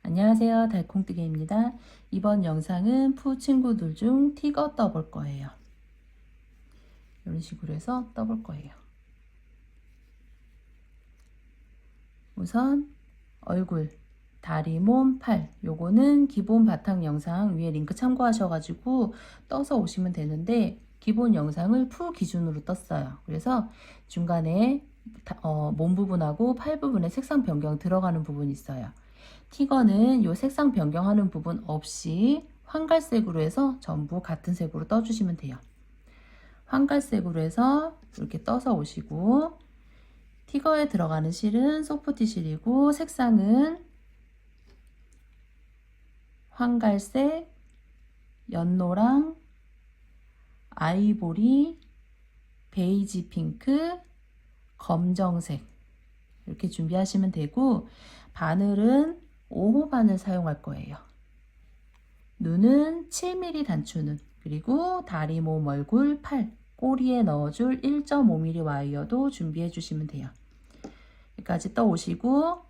안녕하세요. 달콩뜨개입니다. 이번 영상은 푸 친구들 중 티거 떠볼 거예요. 이런 식으로 해서 떠볼 거예요. 우선 얼굴, 다리, 몸, 팔 요거는 기본 바탕 영상 위에 링크 참고하셔가지고 떠서 오시면 되는데 기본 영상을 푸 기준으로 떴어요. 그래서 중간에 몸 부분하고 팔 부분에 색상 변경 들어가는 부분이 있어요. 티거는 요 색상 변경하는 부분 없이 황갈색으로 해서 전부 같은 색으로 떠주시면 돼요. 황갈색으로 해서 이렇게 떠서 오시고 티거에 들어가는 실은 소프트 실이고 색상은 황갈색, 연노랑, 아이보리, 베이지 핑크, 검정색 이렇게 준비하시면 되고 바늘은 5호 바늘 사용할 거예요. 눈은 7mm 단추눈, 그리고 다리, 몸, 얼굴, 팔, 꼬리에 넣어줄 1.5mm 와이어도 준비해 주시면 돼요. 여기까지 떠오시고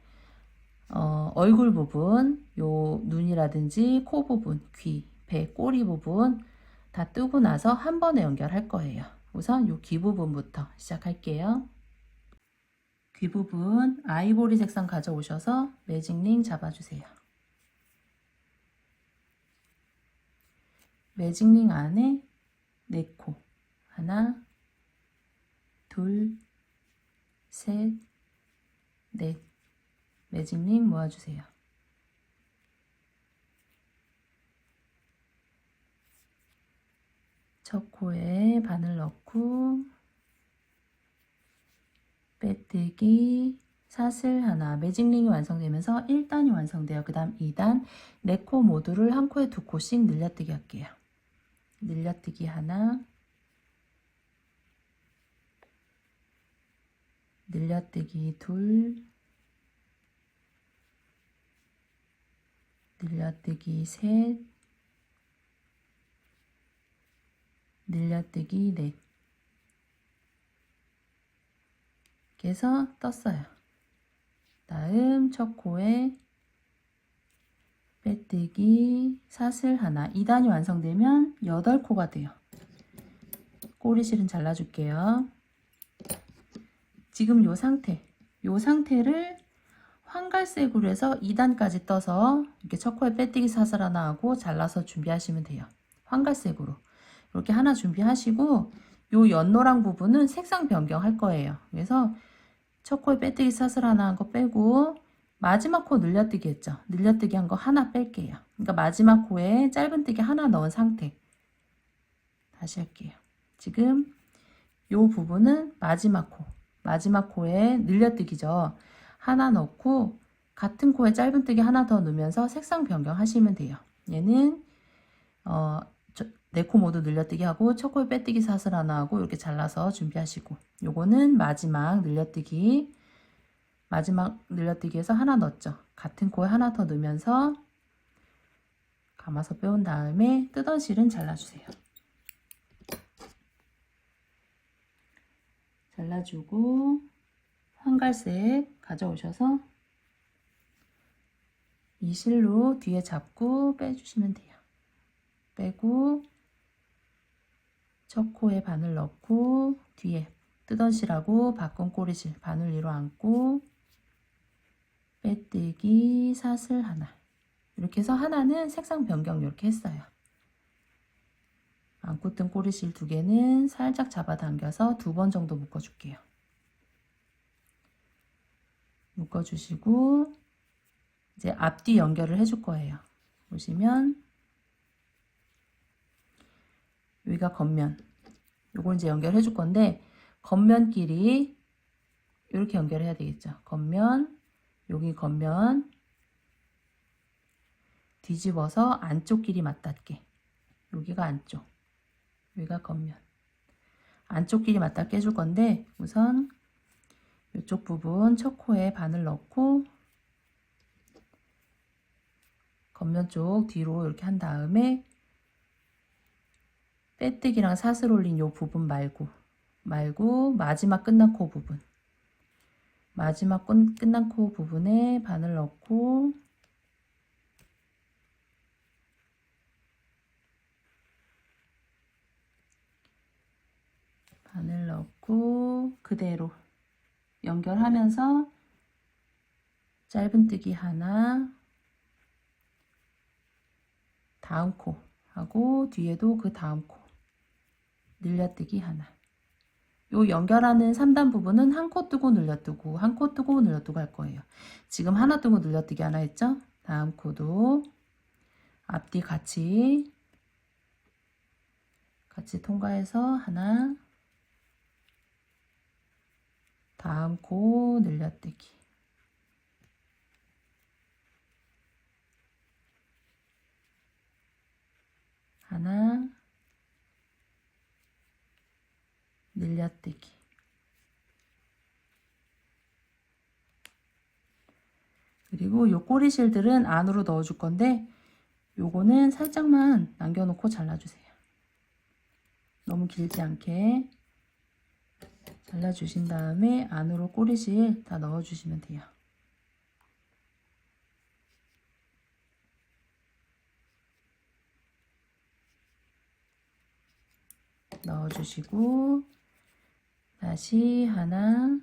얼굴 부분, 요 눈이라든지 코 부분, 귀, 배, 꼬리 부분 다 뜨고 나서 한 번에 연결할 거예요. 우선 요 귀 부분부터 시작할게요. 귀 부분 아이보리 색상 가져오셔서 매직링 잡아주세요. 매직링 안에 4코 하나, 둘, 셋, 넷 매직링 모아주세요. 첫 코에 바늘 넣고 빼뜨기 사슬 하나 매직링이 완성되면서 1단이 완성돼요. 그 다음 2단 4코 모두를 한 코에 2코씩 늘려뜨기 할게요. 늘려뜨기 하나, 늘려뜨기 둘, 늘려뜨기 셋, 늘려뜨기 넷 이렇게 해서 떴어요. 다음 첫 코에 빼뜨기 사슬 하나 2단이 완성되면 8코가 돼요. 꼬리실은 잘라줄게요. 지금 요 상태를 황갈색으로 해서 2단까지 떠서 이렇게 첫 코에 빼뜨기 사슬 하나 하고 잘라서 준비하시면 돼요. 황갈색으로 이렇게 하나 준비하시고 요 연노랑 부분은 색상 변경할 거예요. 그래서 첫 코에 빼뜨기 사슬 하나 한 거 빼고 마지막 코 늘려뜨기 했죠. 늘려뜨기 한 거 하나 뺄게요. 그러니까 마지막 코에 짧은뜨기 하나 넣은 상태. 다시 할게요. 지금 요 부분은 마지막 코에 늘려뜨기죠. 하나 넣고 같은 코에 짧은뜨기 하나 더 넣으면서 색상 변경하시면 돼요. 얘는 4코 모두 늘려뜨기 하고 첫 코에 빼뜨기 사슬 하나 하고 이렇게 잘라서 준비하시고 요거는 마지막 늘려뜨기에서 하나 넣었죠. 같은 코에 하나 더 넣으면서 감아서 빼온 다음에 뜨던 실은 잘라주세요. 잘라주고 황갈색 가져오셔서 이 실로 뒤에 잡고 빼주시면 돼요. 빼고 첫 코에 바늘 넣고 뒤에 뜨던 실하고 바꾼 꼬리실 바늘 위로 안고 빼뜨기 사슬 하나 이렇게 해서 하나는 색상 변경 이렇게 했어요. 안고 뜬 꼬리실 2개는 살짝 잡아당겨서 2번 정도 묶어줄게요. 묶어주시고 이제 앞뒤 연결을 해줄 거예요. 보시면 여기가 겉면, 요걸 이제 연결해 줄 건데 겉면끼리 이렇게 연결해야 되겠죠. 겉면, 여기 겉면 뒤집어서 안쪽끼리 맞닿게. 여기가 안쪽, 여기가 겉면. 안쪽끼리 맞닿게 해줄 건데 우선 이쪽 부분 첫 코에 바늘 넣고 겉면 쪽 뒤로 이렇게 한 다음에 빼뜨기랑 사슬 올린 요 부분 말고 마지막 끝난 코 부분 끝난 코 부분에 바늘 넣고 바늘 넣고 그대로 연결하면서 짧은뜨기 하나, 다음 코 하고 뒤에도 그 다음 코 늘려뜨기 하나. 요 연결하는 3단 부분은 한 코 뜨고 늘려뜨고 한 코 뜨고 늘려뜨고 할 거예요. 지금 하나 뜨고 늘려뜨기 하나 했죠? 다음 코도 앞뒤 같이 통과해서 하나, 다음 코 늘려뜨기 하나, 늘려뜨기 그리고 요 꼬리실들은 안으로 넣어줄 건데 요거는 살짝만 남겨놓고 잘라주세요. 너무 길지 않게 잘라주신 다음에 안으로 꼬리실 다 넣어주시면 돼요. 넣어주시고 다시 하나,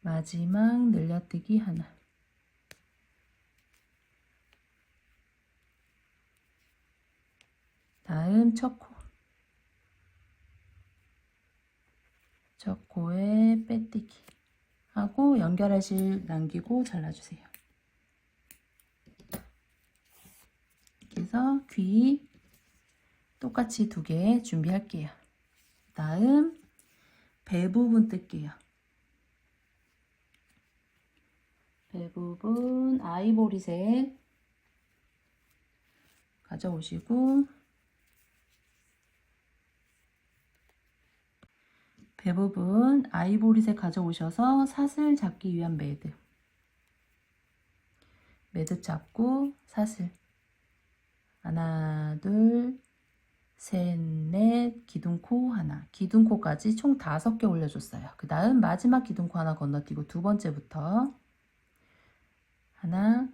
마지막 늘려뜨기 하나, 다음 첫 코에 빼뜨기 하고 연결하실 남기고 잘라주세요. 그래서 귀 똑같이 2개 준비할게요. 다음 배 부분 뜰게요. 배 부분 아이보리색 가져오시고 배 부분 아이보리색 가져오셔서 사슬 잡기 위한 매듭 잡고 사슬 하나, 둘, 셋, 넷, 기둥코 하나, 기둥코까지 총 5개 올려줬어요. 그 다음 마지막 기둥코 하나 건너뛰고 두 번째부터 하나,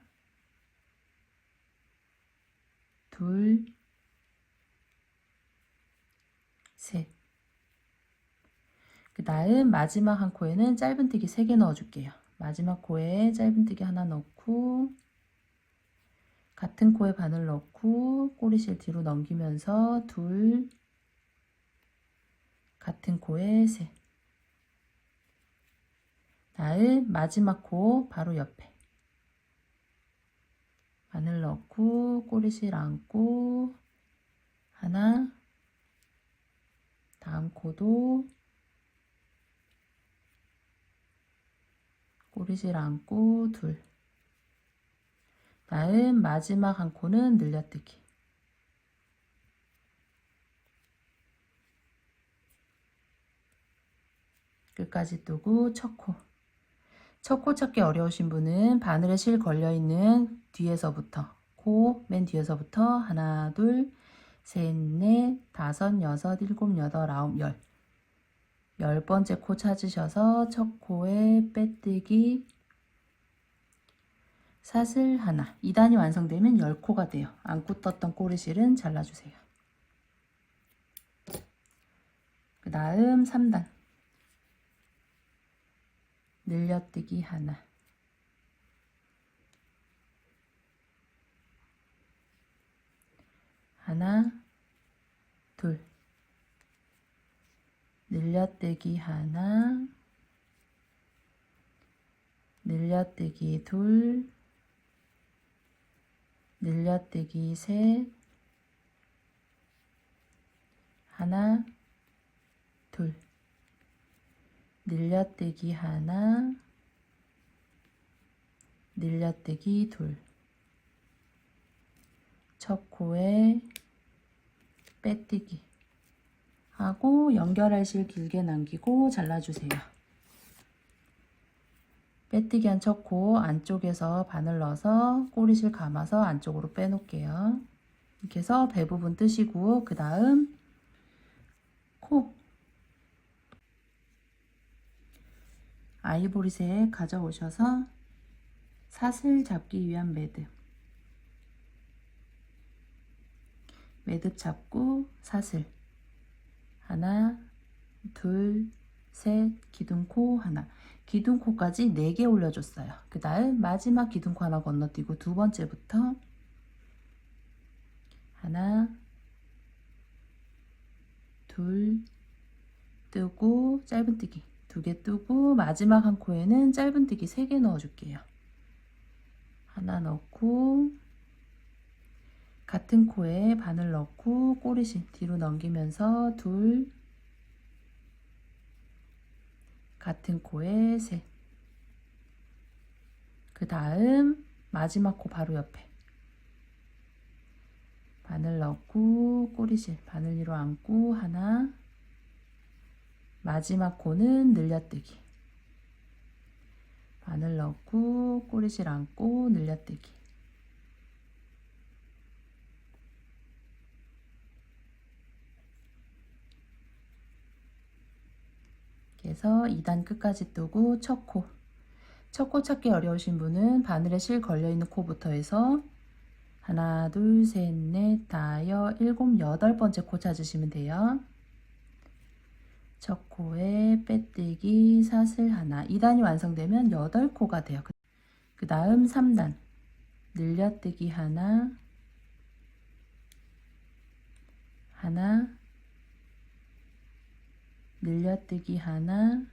둘, 셋. 그 다음 마지막 한 코에는 짧은뜨기 3개 넣어줄게요. 마지막 코에 짧은뜨기 하나 넣고 같은 코에 바늘 넣고 꼬리실 뒤로 넘기면서 둘, 같은 코에 셋. 다음 마지막 코 바로 옆에 바늘 넣고 꼬리실 안고 하나, 다음 코도 꼬리실 안고 둘, 다음 마지막 한 코는 늘려뜨기 끝까지 뜨고 첫 코 찾기 어려우신 분은 바늘에 실 걸려있는 뒤에서부터 맨 뒤에서부터 하나, 둘, 셋, 넷, 다섯, 여섯, 일곱, 여덟, 아홉, 10번째 코 찾으셔서 첫 코에 빼뜨기 사슬 하나 2단이 완성되면 10코가 돼요. 안고 떴던 꼬리실은 잘라주세요. 그 다음 3단 늘려뜨기 하나 둘 늘려뜨기 하나 늘려뜨기 둘 늘려뜨기 셋 하나 둘 늘려뜨기 하나 늘려뜨기 둘 첫 코에 빼뜨기 하고 연결할 실 길게 남기고 잘라주세요. 빼뜨기 한 첫 코 안쪽에서 바늘 넣어서 꼬리실 감아서 안쪽으로 빼놓을게요. 이렇게 해서 배 부분 뜨시고 그 다음 코 아이보리색 가져오셔서 사슬 잡기 위한 매듭 매듭 잡고 사슬 하나, 둘, 셋, 기둥코 하나. 기둥코까지 4개 올려줬어요. 그 다음 마지막 기둥코 하나 건너뛰고 두 번째부터 하나, 둘, 뜨고 짧은뜨기 2개 뜨고 마지막 한 코에는 짧은뜨기 3개 넣어줄게요. 하나 넣고 같은 코에 바늘 넣고 꼬리실 뒤로 넘기면서 둘, 같은 코에 셋. 그 다음 마지막 코 바로 옆에 바늘 넣고 꼬리실 바늘 위로 안고 하나, 마지막 코는 늘려뜨기 바늘 넣고 꼬리실 안고 늘려뜨기. 그래서 2단 끝까지 뜨고 첫 코 찾기 어려우신 분은 바늘에 실 걸려있는 코부터 해서 하나, 둘, 셋, 넷, 다섯, 일곱, 8번째 코 찾으시면 돼요. 첫 코에 빼뜨기 사슬 하나. 2단이 완성되면 8코가 돼요. 그 다음 3단 늘려뜨기 하나, 하나, 늘려뜨기 하나,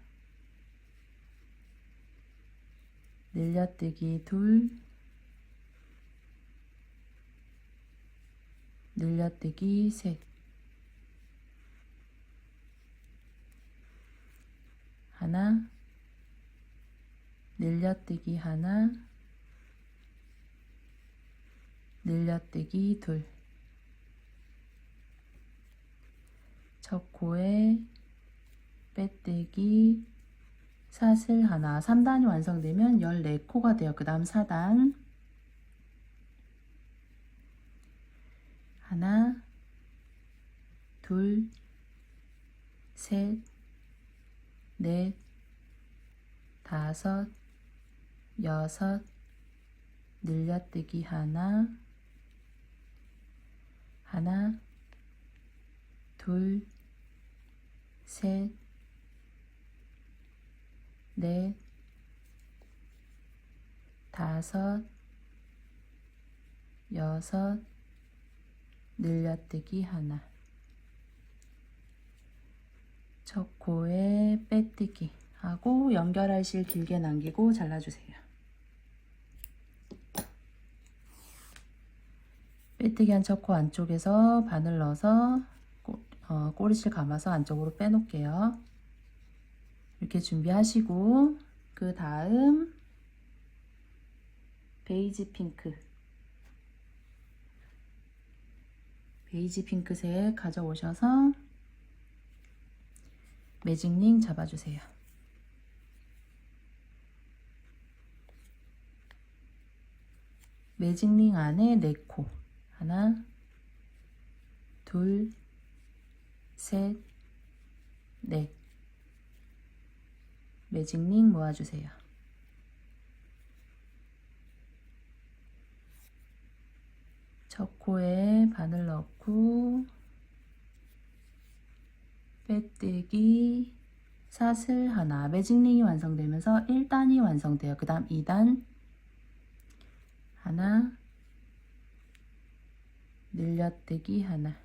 늘려뜨기 둘, 늘려뜨기 셋, 하나, 늘려뜨기 하나, 늘려뜨기 둘. 첫 코에 빼뜨기 사슬 하나. 3단이 완성되면 14코가 돼요. 그 다음 4단 하나, 둘, 셋, 넷, 다섯, 여섯, 늘려뜨기 하나, 하나, 둘, 셋, 넷, 다섯, 여섯, 늘려뜨기 하나. 첫 코에 빼뜨기 하고 연결할 실 길게 남기고 잘라주세요. 빼뜨기 한 첫 코 안쪽에서 바늘 넣어서 꼬리실 감아서 안쪽으로 빼놓을게요. 이렇게 준비하시고 그 다음 베이지 핑크색 가져오셔서 매직링 잡아주세요. 매직링 안에 4코 하나, 둘, 셋, 넷. 매직링 모아주세요. 첫 코에 바늘 넣고 빼뜨기 사슬 하나. 매직링이 완성되면서 1단이 완성돼요. 그 다음 2단 하나, 늘려뜨기 하나,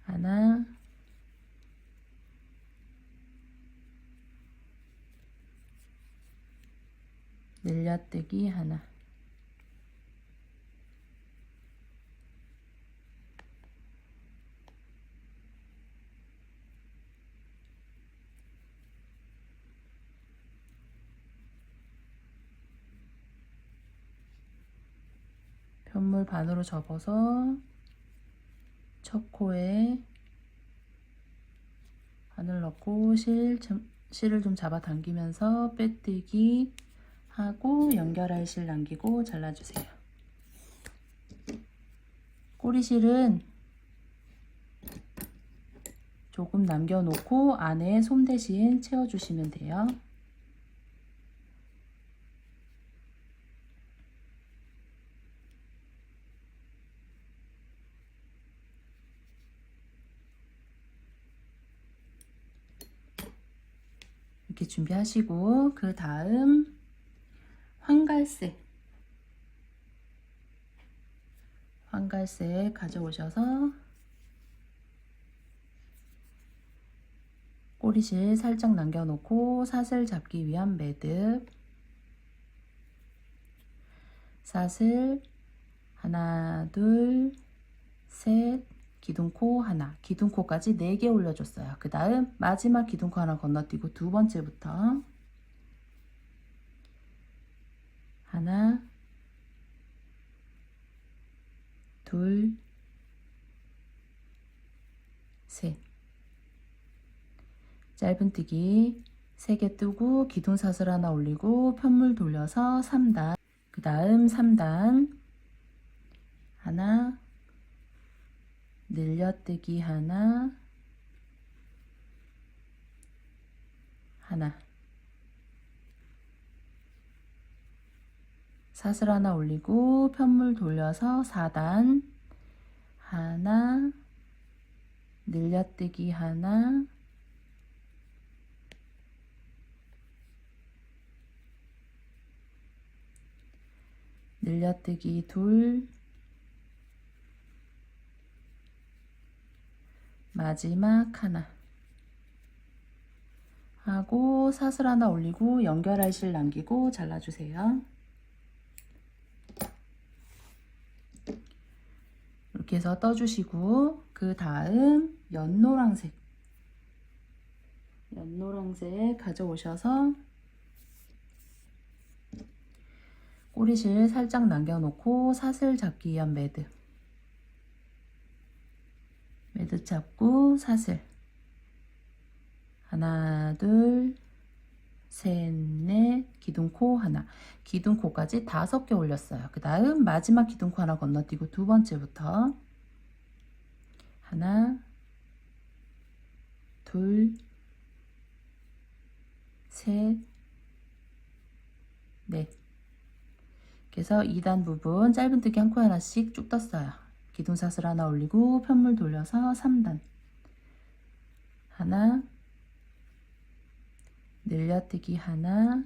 하나, 늘려뜨기 하나, 편물 반으로 접어서 첫 코에 바늘 넣고 실을 좀 잡아 당기면서 빼뜨기 하고 연결할 실 남기고 잘라주세요. 꼬리실은 조금 남겨놓고 안에 솜 대신 채워주시면 돼요. 이렇게 준비하시고 그 다음 황갈색 가져오셔서 꼬리실 살짝 남겨놓고 사슬 잡기 위한 매듭, 사슬 하나 둘 셋, 기둥코 하나, 기둥코까지 4개 올려줬어요. 그 다음 마지막 기둥코 하나 건너뛰고 두 번째부터 하나 둘 셋, 짧은뜨기 3개 뜨고 기둥사슬 하나 올리고 편물 돌려서 3단, 그 다음 3단 하나, 늘려뜨기 하나, 사슬 하나 올리고 편물 돌려서 4단 하나, 늘려뜨기 하나, 늘려뜨기 둘, 마지막 하나 하고 사슬 하나 올리고 연결할 실 남기고 잘라주세요. 이렇게 해서 떠주시고 그 다음 연노란색 가져오셔서 꼬리실 살짝 남겨놓고 사슬 잡기 위한 매듭 잡고 사슬 하나 둘 셋 넷, 기둥코 하나, 기둥코까지 5개 올렸어요. 그 다음 마지막 기둥코 하나 건너뛰고 두 번째부터 하나 둘 셋 넷, 그래서 2단 부분 짧은뜨기 한 코 하나씩 쭉 떴어요. 기둥사슬 하나 올리고 편물 돌려서 3단 하나, 늘려뜨기 하나,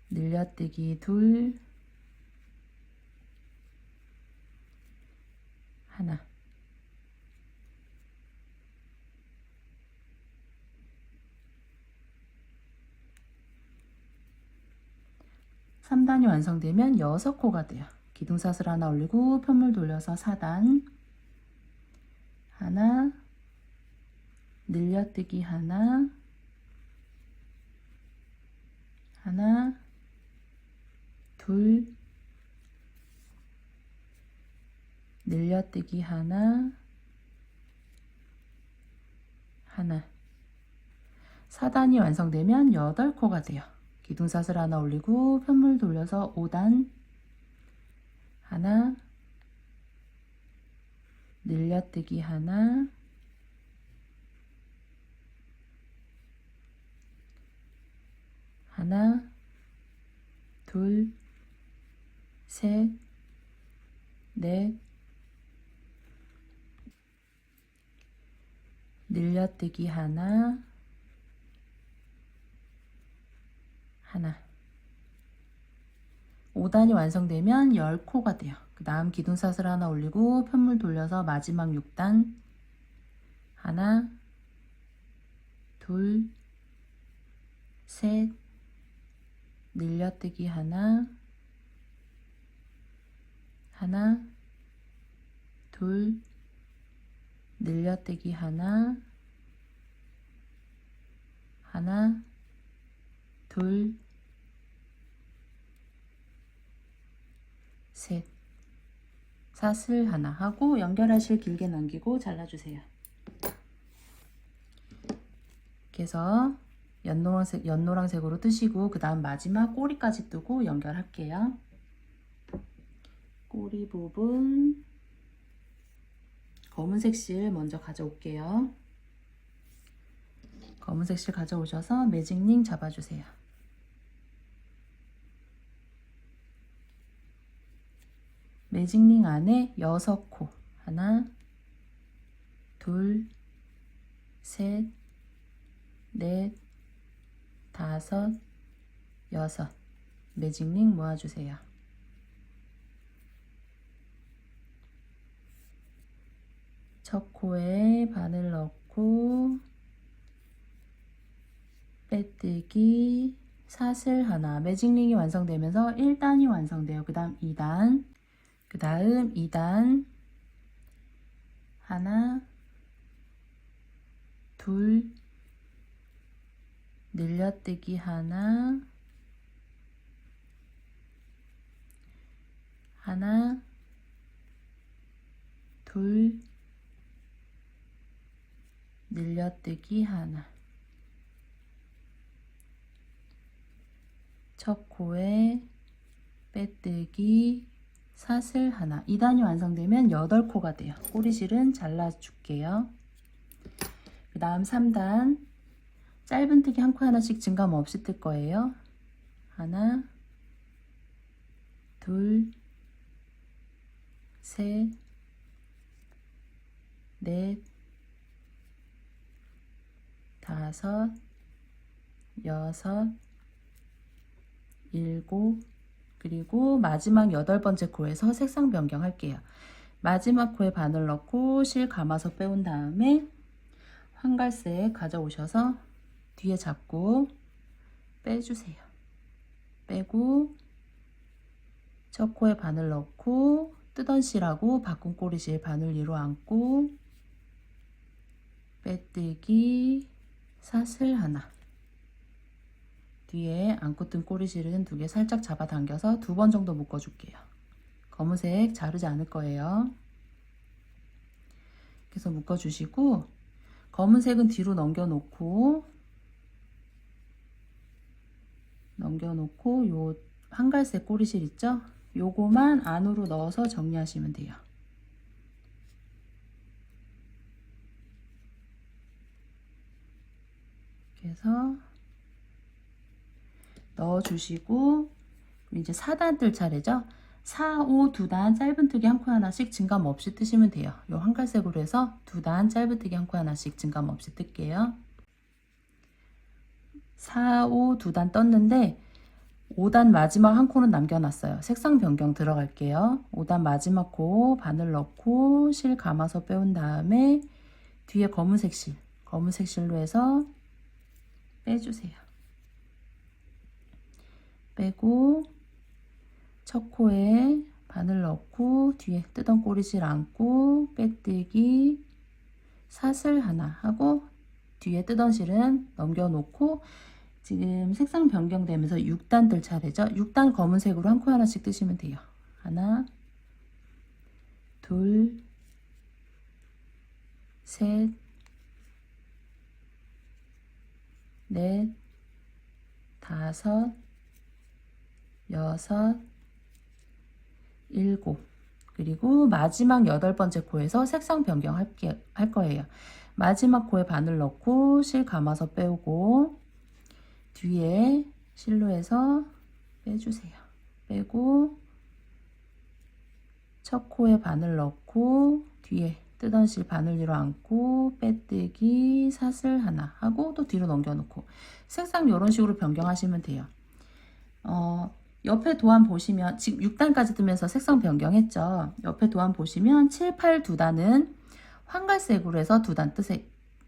늘려뜨기 둘, 하나, 3단이 완성되면 6코가 돼요. 기둥사슬 하나 올리고 편물 돌려서 4단 하나, 늘려뜨기 하나, 둘, 늘려뜨기 하나, 4단이 완성되면 8코가 돼요. 기둥사슬 하나 올리고 편물 돌려서 5단 하나, 늘려뜨기 하나, 둘, 셋, 넷, 늘려뜨기 하나, 5단이 완성되면 10코가 돼요. 그 다음 기둥사슬 하나 올리고 편물 돌려서 마지막 6단 하나, 둘, 셋, 늘려뜨기 하나, 둘, 늘려뜨기 하나, 둘, 셋, 사슬 하나 하고 연결하실 길게 남기고 잘라주세요. 이렇게 해서 연노란색으로 뜨시고 그 다음 마지막 꼬리까지 뜨고 연결할게요. 꼬리 부분 검은색 실 먼저 가져올게요. 검은색 실 가져오셔서 매직링 잡아주세요. 매직링 안에 6코, 하나, 둘, 셋, 넷, 다섯, 여섯, 매직링 모아주세요. 첫 코에 바늘 넣고 빼뜨기, 사슬 하나, 매직링이 완성되면서 1단이 완성돼요. 그 다음 2단, 그 다음 2단, 하나, 둘, 늘려뜨기 하나, 하나, 둘, 늘려뜨기 하나. 첫 코에 빼뜨기, 사슬 하나. 2단이 완성되면 8코가 돼요. 꼬리실은 잘라줄게요. 그 다음 3단, 짧은뜨기 한 코 하나씩 증감 없이 뜰 거예요. 하나, 둘, 셋, 넷, 다섯, 여섯, 일곱, 그리고 마지막 8번째 코에서 색상 변경할게요. 마지막 코에 바늘 넣고 실 감아서 빼온 다음에 황갈색 가져오셔서 뒤에 잡고 빼주세요. 빼고 첫 코에 바늘 넣고 뜨던 실하고 바꾼 꼬리실 바늘 위로 안고 빼뜨기, 사슬 하나. 뒤에 안고 뜬 꼬리실은 2개 살짝 잡아당겨서 2번 정도 묶어줄게요. 검은색 자르지 않을 거예요. 그래서 묶어주시고 검은색은 뒤로 넘겨놓고 요 한갈색 꼬리실 있죠? 요거만 안으로 넣어서 정리하시면 돼요. 그래서 넣어주시고 이제 4단 뜰 차례죠. 4, 5 2단 짧은뜨기 한 코 하나씩 증감 없이 뜨시면 돼요. 요 한갈색으로 해서 2단 짧은뜨기 한 코 하나씩 증감 없이 뜰게요. 4, 5 2단 떴는데 5단 마지막 한 코는 남겨놨어요. 색상 변경 들어갈게요. 5단 마지막 코 바늘 넣고 실 감아서 빼온 다음에 뒤에 검은색 실로 해서 빼주세요. 빼고 첫 코에 바늘 넣고 뒤에 뜨던 꼬리실 안고 빼뜨기, 사슬 하나 하고 뒤에 뜨던 실은 넘겨놓고 지금 색상 변경되면서 6단 뜰 차례죠. 6단 검은색으로 한 코 하나씩 뜨시면 돼요. 하나, 둘, 셋, 넷, 다섯, 여섯, 일곱. 그리고 마지막 8번째 코에서 색상 변경할 거예요. 마지막 코에 바늘 넣고 실 감아서 빼오고 뒤에 실로 해서 빼주세요. 빼고 첫 코에 바늘 넣고 뒤에 뜨던 실 바늘 위로 안고 빼뜨기, 사슬 하나 하고 또 뒤로 넘겨놓고 색상 이런 식으로 변경하시면 돼요. 옆에 도안 보시면 지금 6단까지 뜨면서 색상 변경했죠. 옆에 도안 보시면 7, 8 2단은 황갈색으로 해서 2단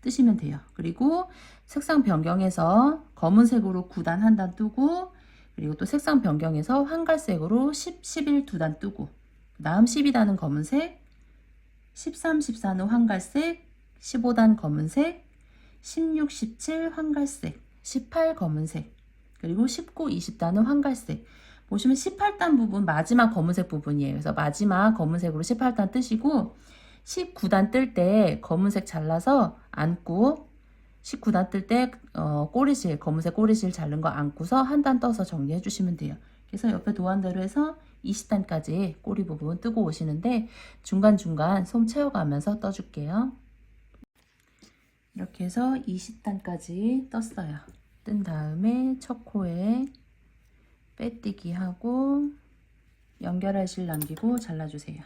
뜨시면 돼요. 그리고 색상 변경해서 검은색으로 9단 1단 뜨고 그리고 또 색상 변경해서 황갈색으로 10, 11 2단 뜨고 그 다음 12단은 검은색, 13, 14는 황갈색, 15단 검은색, 16, 17 황갈색, 18 검은색, 그리고 19, 20단은 황갈색. 보시면 18단 부분 마지막 검은색 부분이에요. 그래서 마지막 검은색으로 18단 뜨시고 19단 뜰 때 검은색 잘라서 안고 19단 뜰 때 꼬리실 검은색 꼬리실 자른 거 안고서 한 단 떠서 정리해 주시면 돼요. 그래서 옆에 도안대로 해서 20단까지 꼬리 부분 뜨고 오시는데 중간중간 솜 채워가면서 떠줄게요. 이렇게 해서 20단까지 떴어요. 뜬 다음에 첫 코에 빼뜨기 하고 연결할 실 남기고 잘라주세요.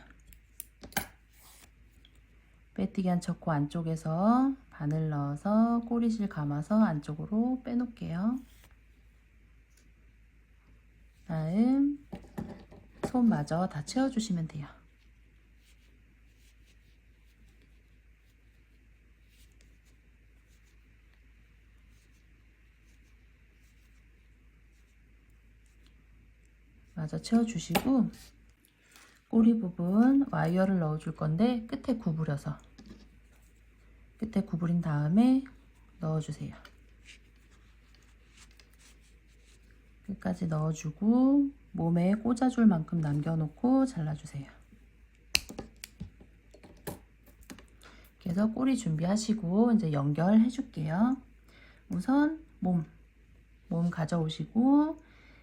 빼뜨기 한 첫 코 안쪽에서 바늘 넣어서 꼬리실 감아서 안쪽으로 빼놓을게요. 다음 손마저 다 채워주시면 돼요. 마저 채워주시고 꼬리 부분 와이어를 넣어줄 건데 끝에 구부려서 끝에 구부린 다음에 넣어주세요. 끝까지 넣어주고 몸에 꽂아줄 만큼 남겨놓고 잘라주세요. 그래서 꼬리 준비하시고 이제 연결해 줄게요. 우선 몸 가져오시고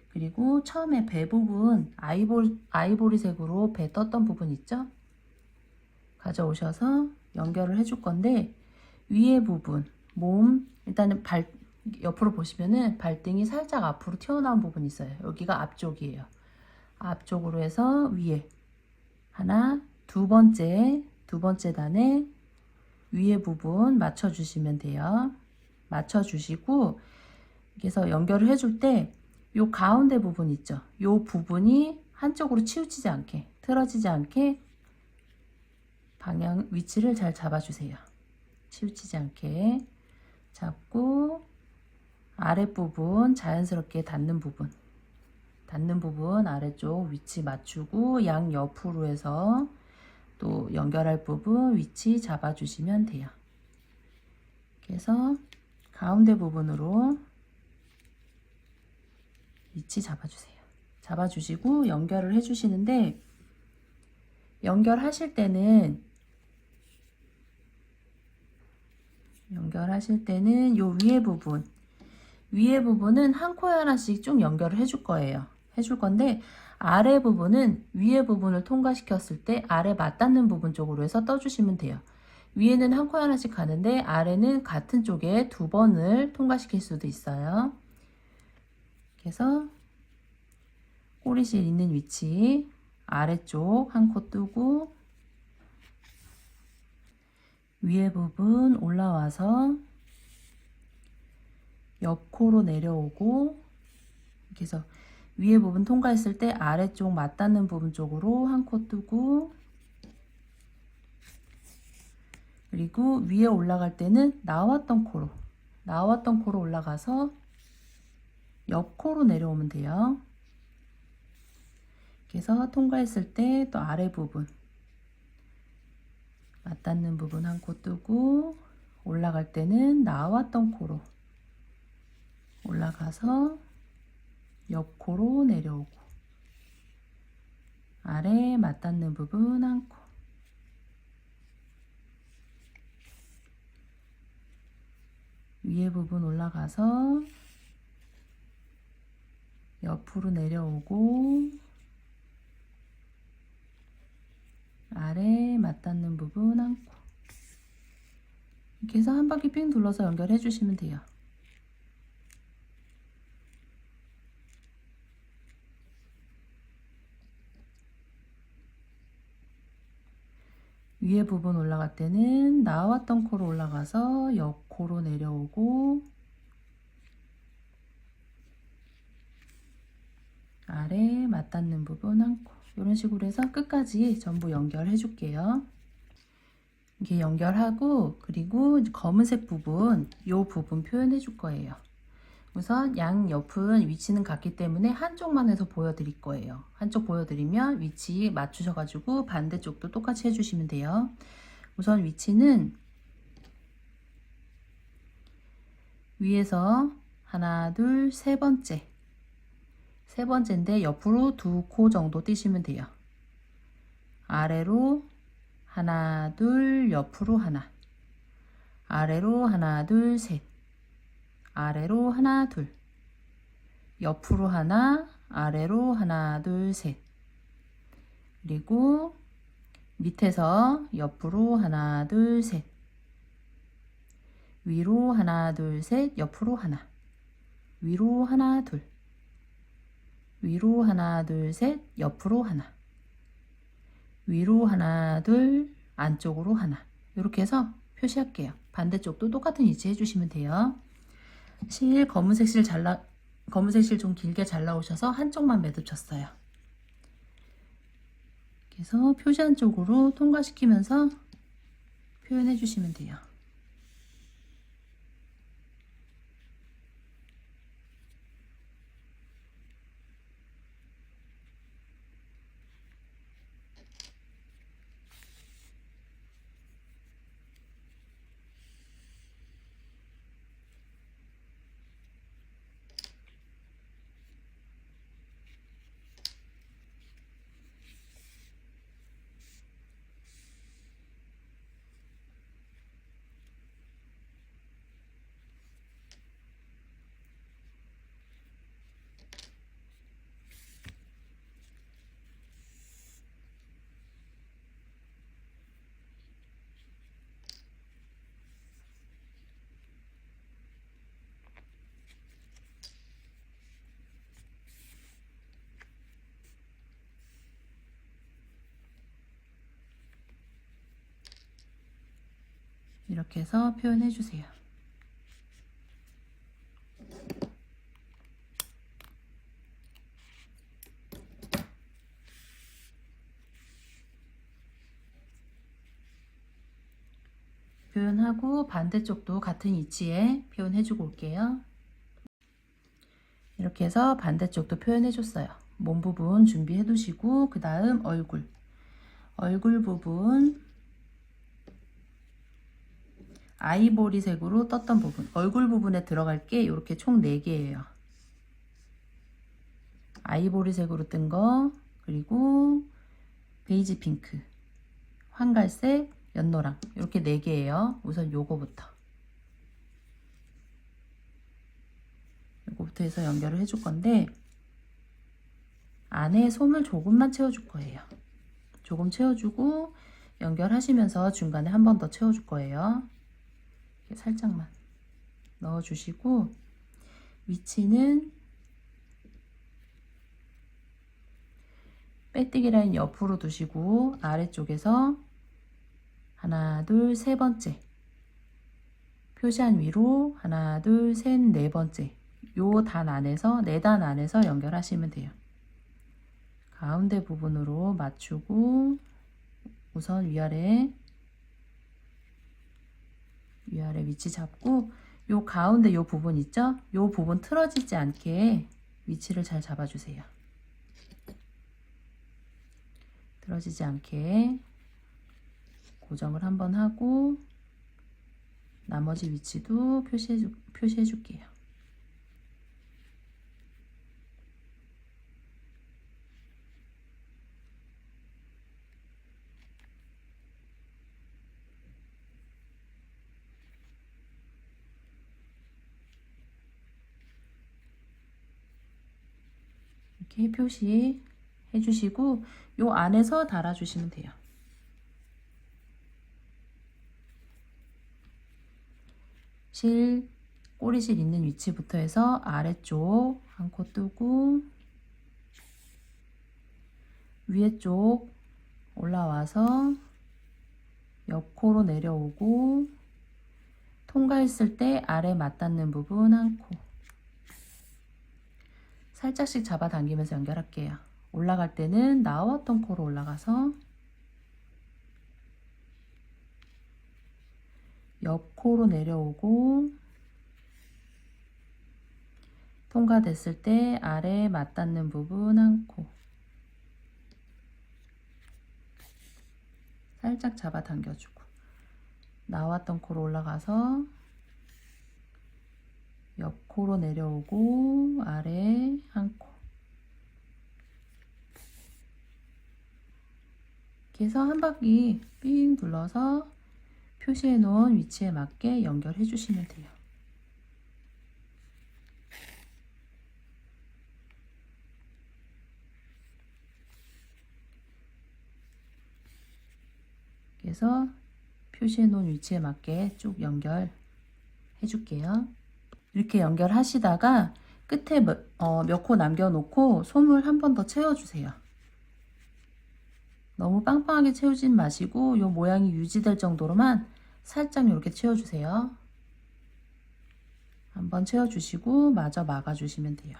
그리고 처음에 배 부분 아이보리색으로 배 떴던 부분 있죠? 가져오셔서 연결을 해줄 건데 위에 부분 몸 일단은 옆으로 보시면은 발등이 살짝 앞으로 튀어나온 부분이 있어요. 여기가 앞쪽이에요. 앞쪽으로 해서 위에 하나 두 번째 단에 위에 부분 맞춰주시면 돼요. 맞춰주시고 그래서 연결을 해줄 때 요 가운데 부분 있죠. 요 부분이 한쪽으로 치우치지 않게 틀어지지 않게 방향 위치를 잘 잡아주세요. 치우치지 않게 잡고 아랫부분 자연스럽게 닿는 부분 아래쪽 위치 맞추고 양 옆으로 해서 또 연결할 부분 위치 잡아주시면 돼요. 그래서 가운데 부분으로 위치 잡아주세요. 잡아주시고 연결을 해주시는데 연결하실 때는 요 위에 부분은 한 코에 하나씩 쭉 연결을 해줄 거예요. 해줄 건데 아래 부분은 위에 부분을 통과시켰을 때 아래 맞닿는 부분 쪽으로 해서 떠주시면 돼요. 위에는 한 코에 하나씩 가는데 아래는 같은 쪽에 두 번을 통과시킬 수도 있어요. 그래서 꼬리실 있는 위치 아래쪽 한 코 뜨고 위에 부분 올라와서 옆 코로 내려오고 이렇게 해서 위에 부분 통과했을 때 아래쪽 맞닿는 부분 쪽으로 한 코 뜨고 그리고 위에 올라갈 때는 나왔던 코로 올라가서 옆 코로 내려오면 돼요. 그래서 통과했을 때 또 아래 부분 맞닿는 부분 한 코 뜨고 올라갈 때는 나왔던 코로 올라가서 옆 코로 내려오고 아래 맞닿는 부분 한 코 위에 부분 올라가서 옆으로 내려오고 아래 맞닿는 부분 한 코 이렇게 해서 한 바퀴 삥 둘러서 연결해 주시면 돼요. 위에 부분 올라갈 때는 나왔던 코로 올라가서 옆 코로 내려오고 아래 맞닿는 부분 한 코 이런 식으로 해서 끝까지 전부 연결해 줄게요. 이렇게 연결하고 그리고 이제 검은색 부분 이 부분 표현해 줄 거예요. 우선 양 옆은 위치는 같기 때문에 한쪽만 해서 보여드릴 거예요. 한쪽 보여드리면 위치 맞추셔가지고 반대쪽도 똑같이 해주시면 돼요. 우선 위치는 위에서 하나, 둘, 세 번째인데 옆으로 두 코 정도 띄시면 돼요. 아래로 하나, 둘, 옆으로 하나, 아래로 하나, 둘, 셋, 아래로 하나, 둘, 옆으로 하나, 아래로 하나, 둘, 셋, 그리고 밑에서 옆으로 하나, 둘, 셋. 위로 하나, 둘, 셋. 옆으로 하나. 위로 하나, 둘. 위로 하나, 둘, 셋. 옆으로 하나. 위로 하나, 둘. 안쪽으로 하나. 이렇게 해서 표시할게요. 반대쪽도 똑같은 위치 해주시면 돼요. 검은색 실 좀 길게 잘라오셔서 한쪽만 매듭 쳤어요. 그래서 표시한 쪽으로 통과시키면서 표현해 주시면 돼요. 이렇게 해서 표현해 주세요. 표현하고 반대쪽도 같은 위치에 표현해 주고 올게요. 이렇게 해서 반대쪽도 표현해 줬어요. 몸 부분 준비해 두시고 그 다음 얼굴 부분 아이보리색으로 떴던 부분, 얼굴 부분에 들어갈 게 이렇게 총 4개예요. 아이보리색으로 뜬 거, 그리고 베이지 핑크, 황갈색, 연노랑 이렇게 4개예요. 우선 요거부터 해서 연결을 해줄 건데 안에 솜을 조금만 채워줄 거예요. 조금 채워주고 연결하시면서 중간에 한 번 더 채워줄 거예요. 이렇게 살짝만 넣어주시고 위치는 빼뜨기 라인 옆으로 두시고 아래쪽에서 하나, 둘, 세 번째 표시한 위로 하나, 둘, 셋, 네 번째 요 단 안에서 4단 안에서 연결하시면 돼요. 가운데 부분으로 맞추고 우선 위아래 위치 잡고 요 가운데 요 부분 있죠? 요 부분 틀어지지 않게 위치를 잘 잡아주세요. 틀어지지 않게 고정을 한번 하고 나머지 위치도 표시해 줄게요. 이렇게 표시해 주시고 요 안에서 달아 주시면 돼요. 꼬리실 있는 위치부터 해서 아래쪽 한 코 뜨고 위에 쪽 올라와서 옆코로 내려오고 통과했을 때 아래 맞닿는 부분 한 코 살짝씩 잡아당기면서 연결할게요. 올라갈 때는 나왔던 코로 올라가서 옆 코로 내려오고 통과됐을 때 아래에 맞닿는 부분 한 코 살짝 잡아당겨주고 나왔던 코로 올라가서 옆 코로 내려오고 아래 한 코 이렇게 해서 한 바퀴 삥 둘러서 표시해 놓은 위치에 맞게 연결해 주시면 돼요. 그래서 표시해 놓은 위치에 맞게 쭉 연결해 줄게요. 이렇게 연결하시다가 끝에 몇 코 남겨놓고 솜을 한 번 더 채워주세요. 너무 빵빵하게 채우진 마시고 요 모양이 유지될 정도로만 살짝 이렇게 채워주세요. 한번 채워주시고 마저 막아주시면 돼요.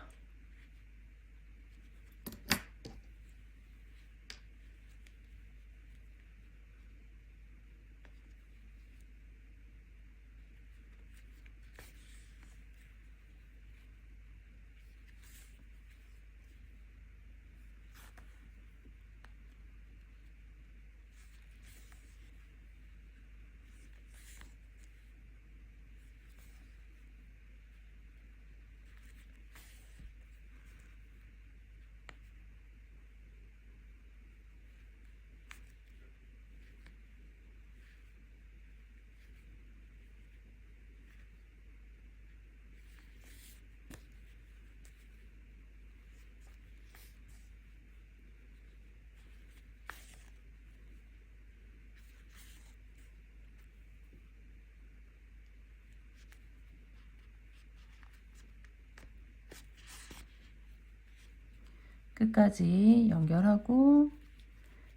끝까지 연결하고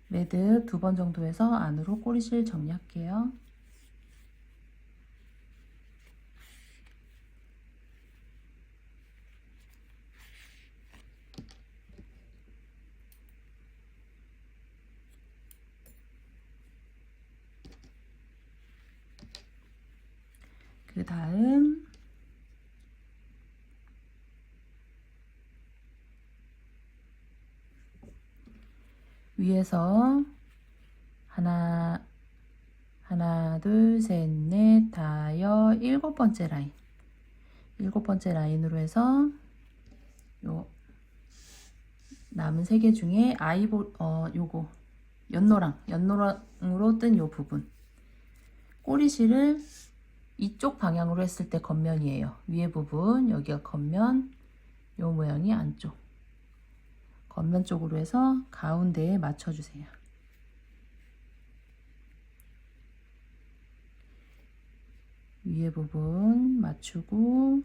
매듭 2번 정도 해서 안으로 꼬리실 정리할게요. 그 다음 위에서 하나, 둘, 셋, 넷, 다섯, 7번째 라인. 7번째 라인으로 해서 요 남은 3개 중에 요거 연노랑으로 뜬 요 부분. 꼬리실을 이쪽 방향으로 했을 때 겉면이에요. 위에 부분, 여기가 겉면, 요 모양이 안쪽. 겉면 쪽으로 해서 가운데에 맞춰주세요. 위에 부분 맞추고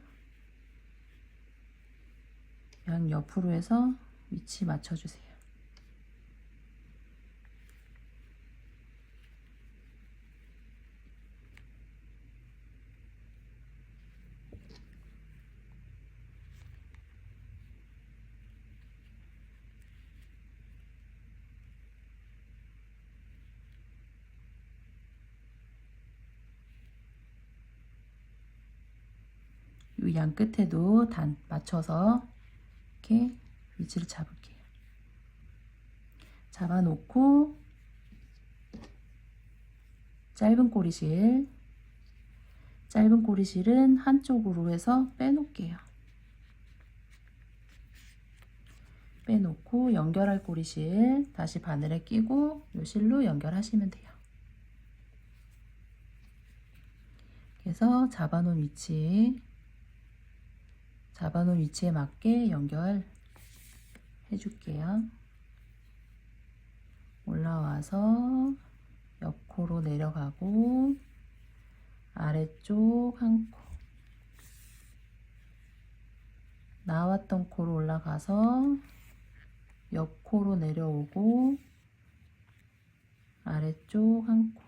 양 옆으로 해서 위치 맞춰주세요. 이 양 끝에도 단 맞춰서 이렇게 위치를 잡을게요. 잡아놓고 짧은 꼬리실은 한쪽으로 해서 빼놓을게요. 빼놓고 연결할 꼬리실 다시 바늘에 끼고 요 실로 연결하시면 돼요. 그래서 잡아놓은 위치에 맞게 연결해 줄게요. 올라와서 옆코로 내려가고 아래쪽 한 코, 나왔던 코로 올라가서 옆코로 내려오고 아래쪽 한 코,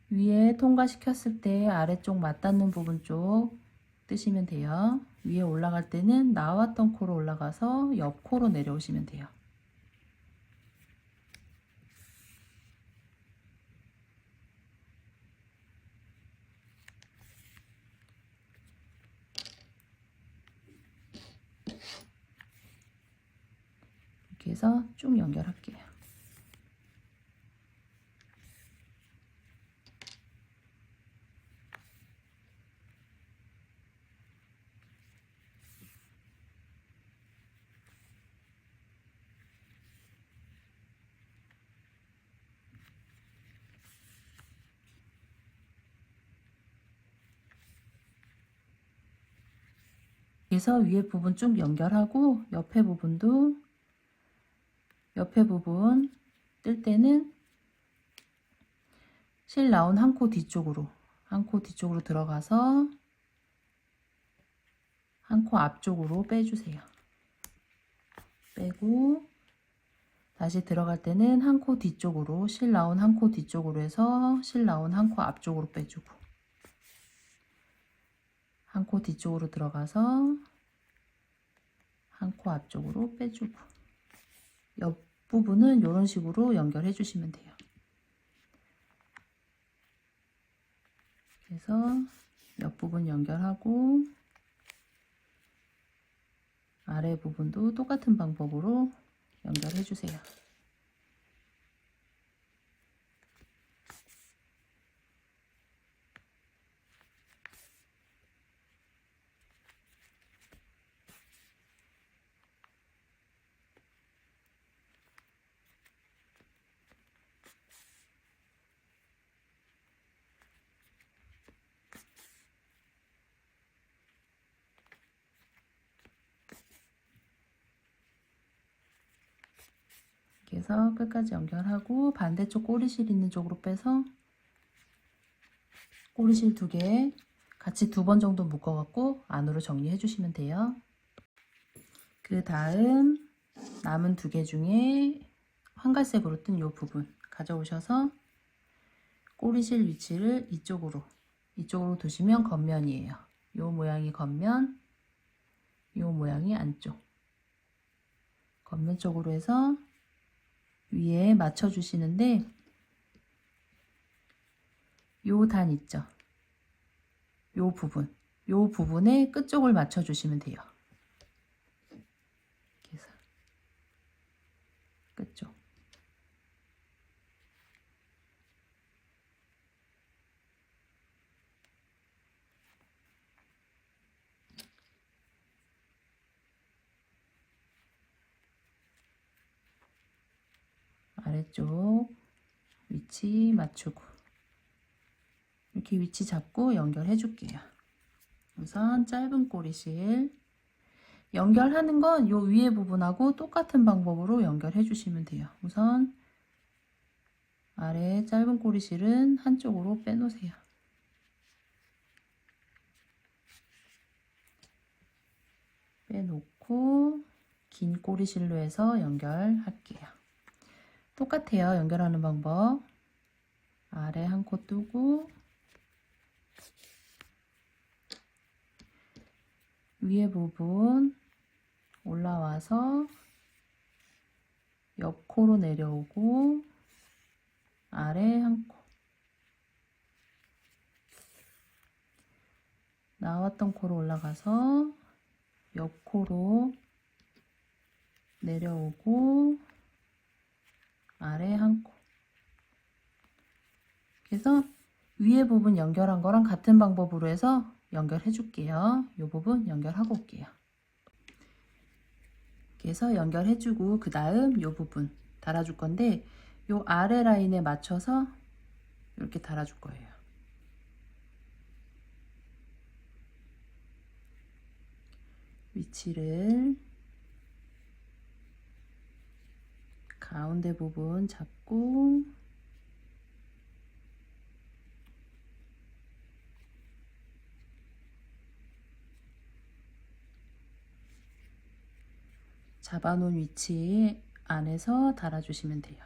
위에 통과시켰을 때 아래쪽 맞닿는 부분 쪽 뜨시면 돼요. 위에 올라갈 때는 나왔던 코로 올라가서 옆 코로 내려오시면 돼요. 이렇게 해서 쭉 연결할게요. 그래서 위에 부분 쭉 연결하고 옆에 부분 뜰 때는 실 나온 한 코 뒤쪽으로 들어가서 한 코 앞쪽으로 빼주세요. 빼고 다시 들어갈 때는 한 코 뒤쪽으로, 실 나온 한 코 뒤쪽으로 해서 실 나온 한 코 앞쪽으로 빼주고, 한 코 뒤쪽으로 들어가서 한 코 앞쪽으로 빼주고, 옆부분은 이런 식으로 연결해 주시면 돼요. 그래서 옆부분 연결하고 아래 부분도 똑같은 방법으로 연결해 주세요. 이렇게 해서 끝까지 연결하고 반대쪽 꼬리실 있는 쪽으로 빼서 꼬리실 2개 같이 2번 정도 묶어갖고 안으로 정리해 주시면 돼요. 그 다음 남은 2개 중에 황갈색으로 뜬 이 부분 가져오셔서 꼬리실 위치를 이쪽으로 두시면 겉면이에요. 이 모양이 겉면, 이 모양이 안쪽. 겉면 쪽으로 해서 위에 맞춰 주시는데 요 단 있죠? 요 부분의 끝쪽을 맞춰 주시면 돼요. 이렇게 해서 끝쪽. 아래쪽 위치 맞추고 이렇게 위치 잡고 연결해 줄게요. 우선 짧은 꼬리실 연결하는 건 요 위에 부분하고 똑같은 방법으로 연결해 주시면 돼요. 우선 아래 짧은 꼬리실은 한쪽으로 빼놓으세요. 빼놓고 긴 꼬리실로 해서 연결할게요. 똑같아요. 연결하는 방법. 아래 한 코 뜨고 위에 부분 올라와서 옆 코로 내려오고 아래 한 코 나왔던 코로 올라가서 옆 코로 내려오고 아래 한 코. 그래서 위에 부분 연결한 거랑 같은 방법으로 해서 연결해 줄게요. 이 부분 연결하고 올게요. 그래서 연결해 주고 그 다음 이 부분 달아줄 건데 이 아래 라인에 맞춰서 이렇게 달아줄 거예요. 위치를 가운데 부분 잡고 잡아놓은 위치 안에서 달아주시면 돼요.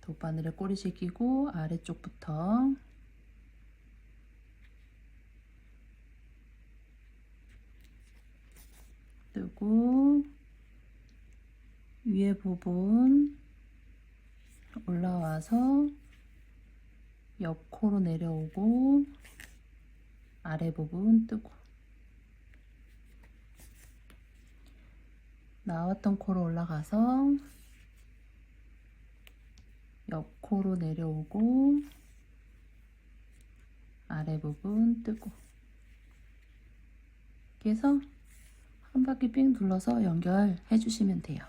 돗바늘에 꼬리실 끼고 아래쪽부터 뜨고 위에 부분 올라와서 옆 코로 내려오고 아래 부분 뜨고 나왔던 코로 올라가서 옆 코로 내려오고 아래 부분 뜨고 이렇게 해서 한 바퀴 삥 둘러서 연결해 주시면 돼요.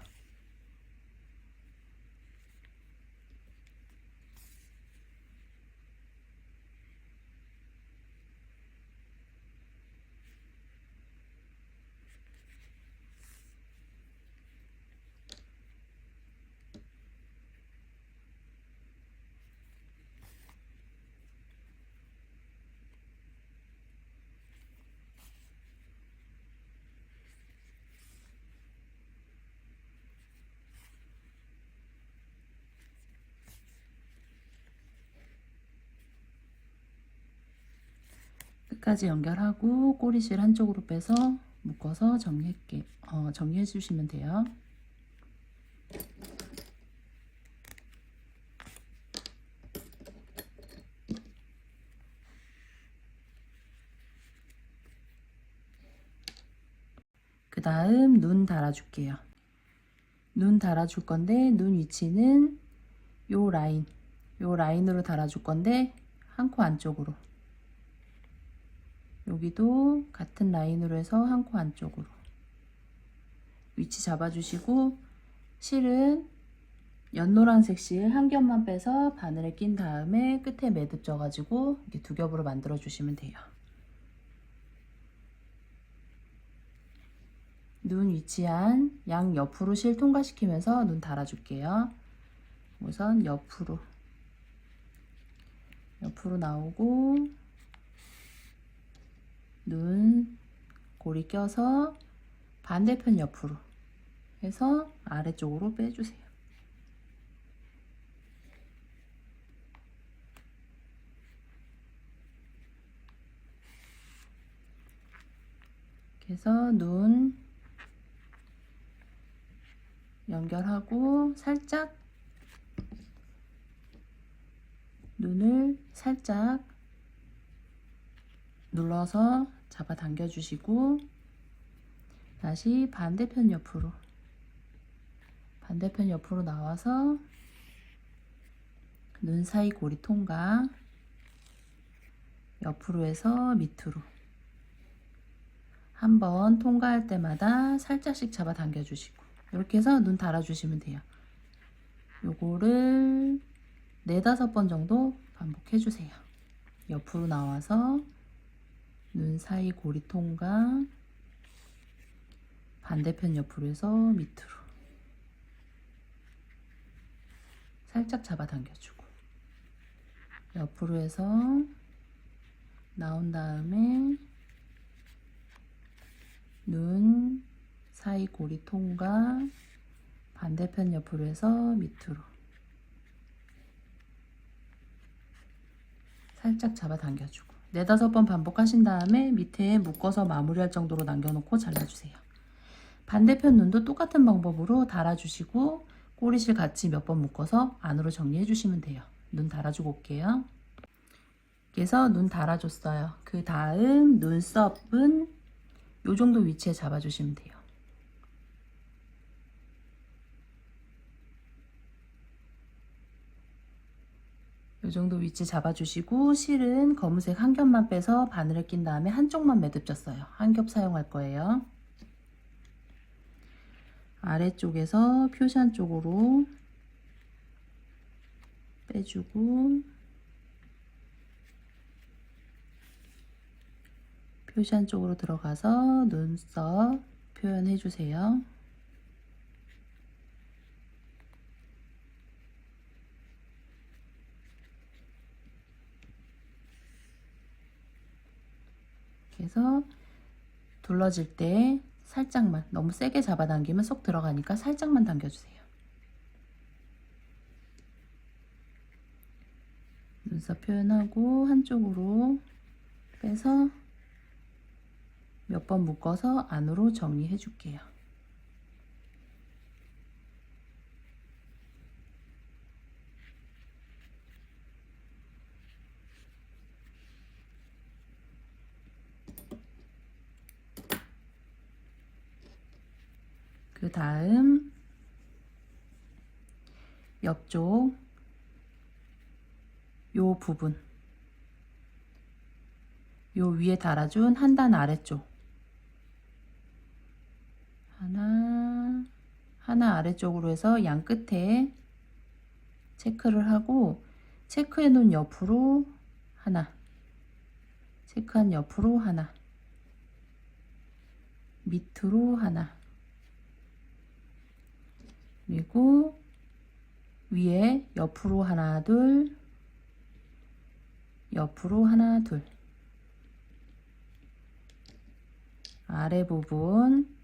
끝까지 연결하고 꼬리실 한쪽으로 빼서 묶어서 정리해 주시면 돼요. 그 다음 눈 달아줄게요. 눈 달아줄 건데 눈 위치는 요 라인으로 달아줄 건데 한 코 안쪽으로, 여기도 같은 라인으로 해서 한 코 안쪽으로 위치 잡아주시고, 실은 연노란색 실 한 겹만 빼서 바늘에 낀 다음에 끝에 매듭 져가지고 이렇게 두 겹으로 만들어 주시면 돼요. 눈 위치한 양 옆으로 실 통과시키면서 눈 달아줄게요. 우선 옆으로 나오고 눈 고리 껴서 반대편 옆으로 해서 아래쪽으로 빼주세요. 그래서 눈 연결하고 살짝 눈을 살짝 눌러서 잡아 당겨 주시고, 다시 반대편 옆으로 나와서 눈 사이 고리 통과, 옆으로 해서 밑으로 한번 통과할 때마다 살짝씩 잡아 당겨 주시고, 이렇게 해서 눈 달아 주시면 돼요. 요거를 4-5번 정도 반복해 주세요. 옆으로 나와서 눈 사이 고리 통과, 반대편 옆으로 해서 밑으로 살짝 잡아 당겨주고, 옆으로 해서 나온 다음에 눈 사이 고리 통과, 반대편 옆으로 해서 밑으로 살짝 잡아 당겨주고, 4-5번 반복하신 다음에 밑에 묶어서 마무리할 정도로 남겨놓고 잘라주세요. 반대편 눈도 똑같은 방법으로 달아주시고 꼬리실 같이 몇 번 묶어서 안으로 정리해 주시면 돼요. 눈 달아주고 올게요. 그래서 눈 달아줬어요. 그 다음 눈썹은 요 정도 위치에 잡아주시면 돼요. 요 정도 위치 잡아주시고, 실은 검은색 한 겹만 빼서 바늘에 낀 다음에 한쪽만 매듭 졌어요. 한 겹 사용할 거예요. 아래쪽에서 표시한 쪽으로 빼주고, 표시한 쪽으로 들어가서 눈썹 표현해 주세요. 그래서 둘러질 때 살짝만, 너무 세게 잡아당기면 쏙 들어가니까 살짝만 당겨주세요. 눈썹 표현하고 한쪽으로 빼서 몇 번 묶어서 안으로 정리해 줄게요. 그 다음 옆쪽 요 부분, 요 위에 달아준 한 단 아래쪽 하나 아래쪽으로 해서 양 끝에 체크를 하고, 체크해 놓은 옆으로 하나, 체크한 옆으로 하나, 밑으로 하나, 그리고 위에 옆으로 하나 둘, 옆으로 하나 둘, 아래 부분,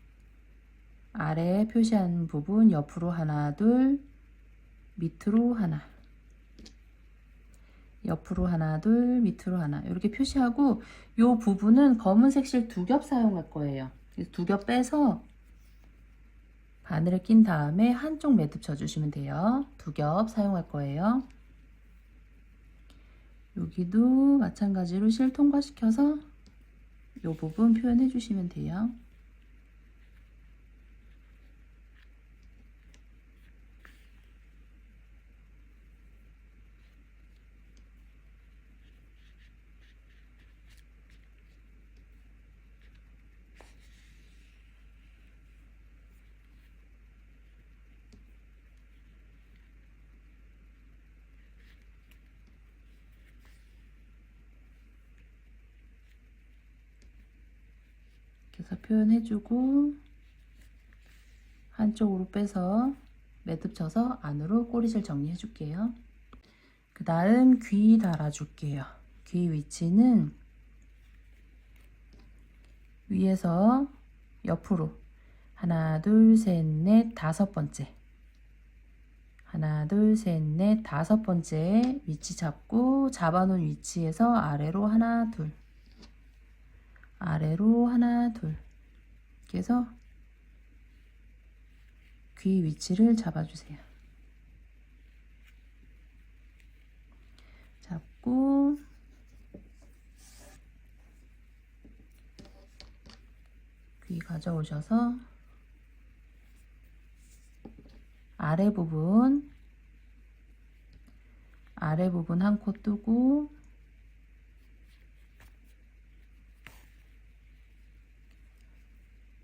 아래 표시한 부분 옆으로 하나 둘, 밑으로 하나, 옆으로 하나, 둘, 밑으로 하나 이렇게 표시하고 이 부분은 검은색 실 2겹 사용할 거예요. 2겹 빼서 바늘을 낀 다음에 한쪽 매듭 쳐주시면 돼요. 2겹 사용할 거예요. 여기도 마찬가지로 실 통과시켜서 이 부분 표현해 주시면 돼요. 그래서 표현해주고 한쪽으로 빼서 매듭 쳐서 안으로 꼬리실 정리해 줄게요. 그 다음 귀 달아줄게요. 귀 위치는 위에서 옆으로 하나, 둘, 셋, 넷, 5번째 하나, 둘, 셋, 넷, 5번째 위치 잡고 잡아놓은 위치에서 아래로 하나, 둘 아래로 하나, 둘 이렇게 해서 귀 위치를 잡아주세요. 잡고 귀 가져오셔서 아래 부분 한 코 뜨고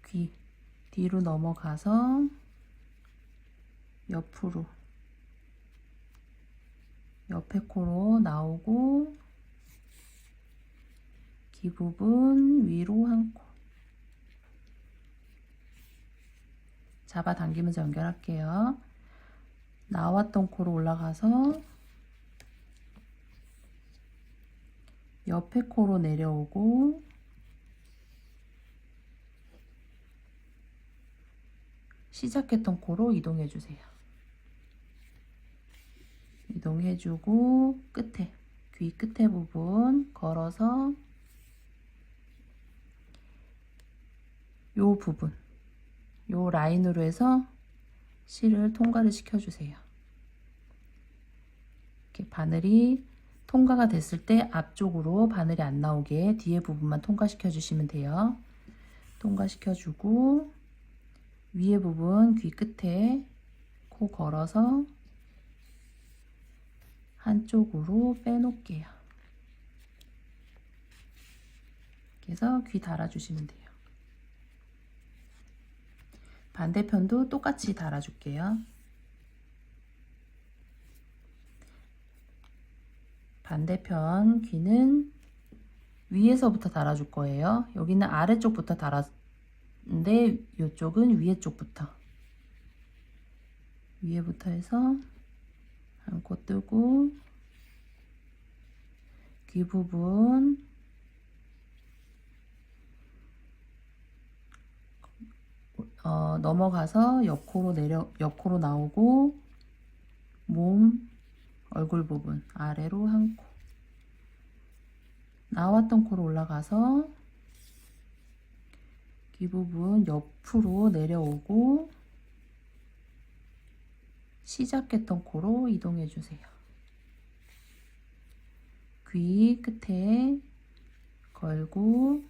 귀 뒤로 넘어가서 옆으로 옆에 코로 나오고 귀 부분 위로 한 코 잡아당기면서 연결할게요. 나왔던 코로 올라가서 옆에 코로 내려오고 시작했던 코로 이동해 주세요. 이동해 주고 끝에 귀 끝에 부분 걸어서 요 부분 요 라인으로 해서 실을 통과를 시켜 주세요. 이렇게 바늘이 통과가 됐을 때 앞쪽으로 바늘이 안 나오게 뒤에 부분만 통과시켜 주시면 돼요. 통과시켜 주고 위에 부분 귀 끝에 코 걸어서 한쪽으로 빼놓을게요. 그래서 귀 달아주시면 돼요. 반대편도 똑같이 달아줄게요. 반대편 귀는 위에서부터 달아줄 거예요. 여기는 아래쪽부터 달았는데 이쪽은 위에 쪽부터 위에부터 해서 한 코 뜨고 귀 부분 넘어가서 옆코로 나오고 몸 얼굴 부분 아래로 한 코 나왔던 코로 올라가서 귀 부분 옆으로 내려오고 시작했던 코로 이동해 주세요. 귀 끝에 걸고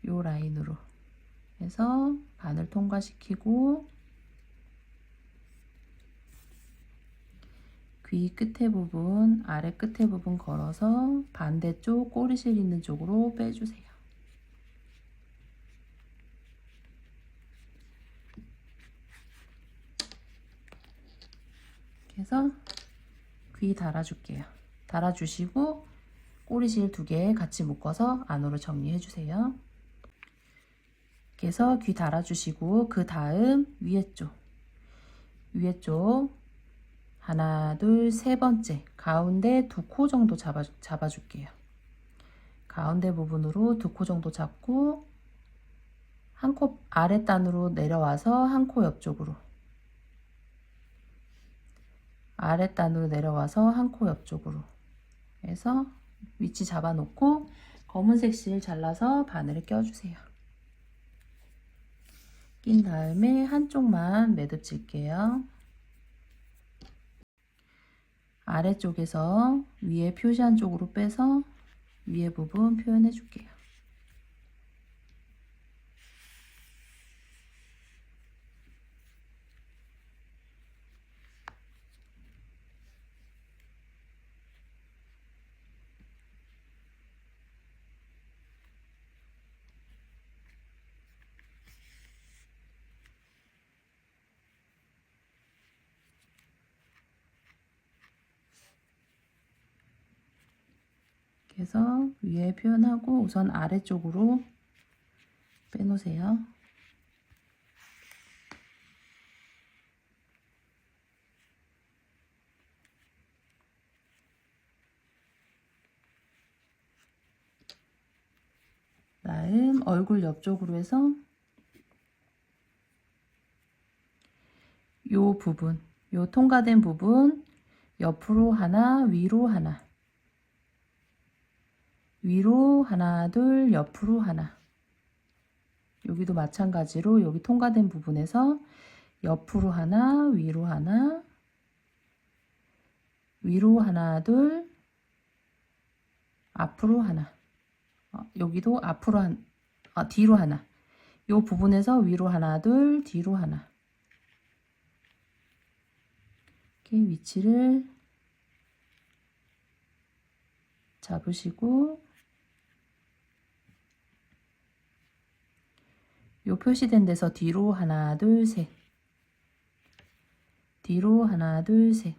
요 라인으로 해서 바늘 통과시키고 귀 끝에 부분 아래 끝에 부분 걸어서 반대쪽 꼬리실 있는 쪽으로 빼주세요. 이렇게 해서 귀 달아줄게요. 달아주시고 꼬리실 2개 같이 묶어서 안으로 정리해 주세요. 이렇게 해서 귀 달아주시고 그 다음 위에 쪽 하나, 둘, 3번째 가운데 2코 정도 잡아줄게요. 가운데 부분으로 2코 정도 잡고 한 코 아랫단으로 내려와서 한 코 옆쪽으로 아랫단으로 내려와서 한 코 옆쪽으로 해서 위치 잡아 놓고 검은색 실 잘라서 바늘을 껴주세요. 낀 다음에 한쪽만 매듭질게요. 아래쪽에서 위에 표시한 쪽으로 빼서 위에 부분 표현해 줄게요. 그래서 위에 표현하고 우선 아래쪽으로 빼놓으세요. 다음 얼굴 옆쪽으로 해서 요 부분, 요 통과된 부분 옆으로 하나, 위로 하나, 위로 하나, 둘, 옆으로 하나. 여기도 마찬가지로 여기 통과된 부분에서 옆으로 하나, 위로 하나, 위로 하나, 둘, 앞으로 하나. 여기도 앞으로 뒤로 하나. 이 부분에서 위로 하나, 둘, 뒤로 하나. 이렇게 위치를 잡으시고 요 표시된 데서 뒤로 하나, 둘, 셋. 뒤로 하나, 둘, 셋.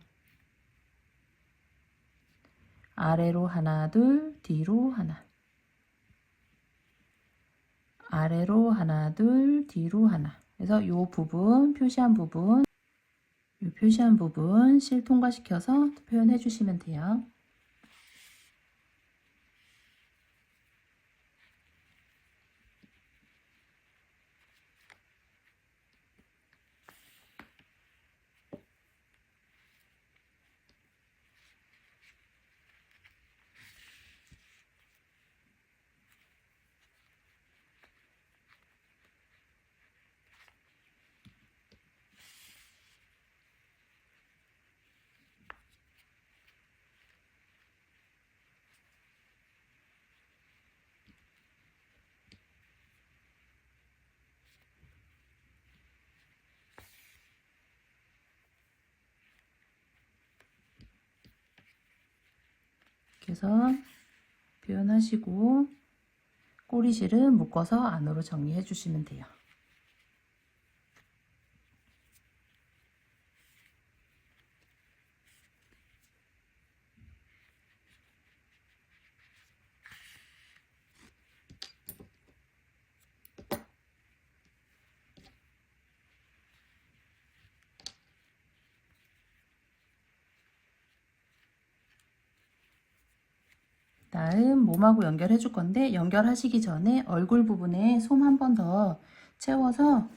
아래로 하나, 둘, 뒤로 하나. 아래로 하나, 둘, 뒤로 하나. 그래서 요 부분, 표시한 부분, 요 표시한 부분 실 통과시켜서 표현해 주시면 돼요. 그래서 표현하시고 꼬리실은 묶어서 안으로 정리해 주시면 돼요. 다음 몸하고 연결해 줄 건데 연결하시기 전에 얼굴 부분에 솜 한 번 더 채워서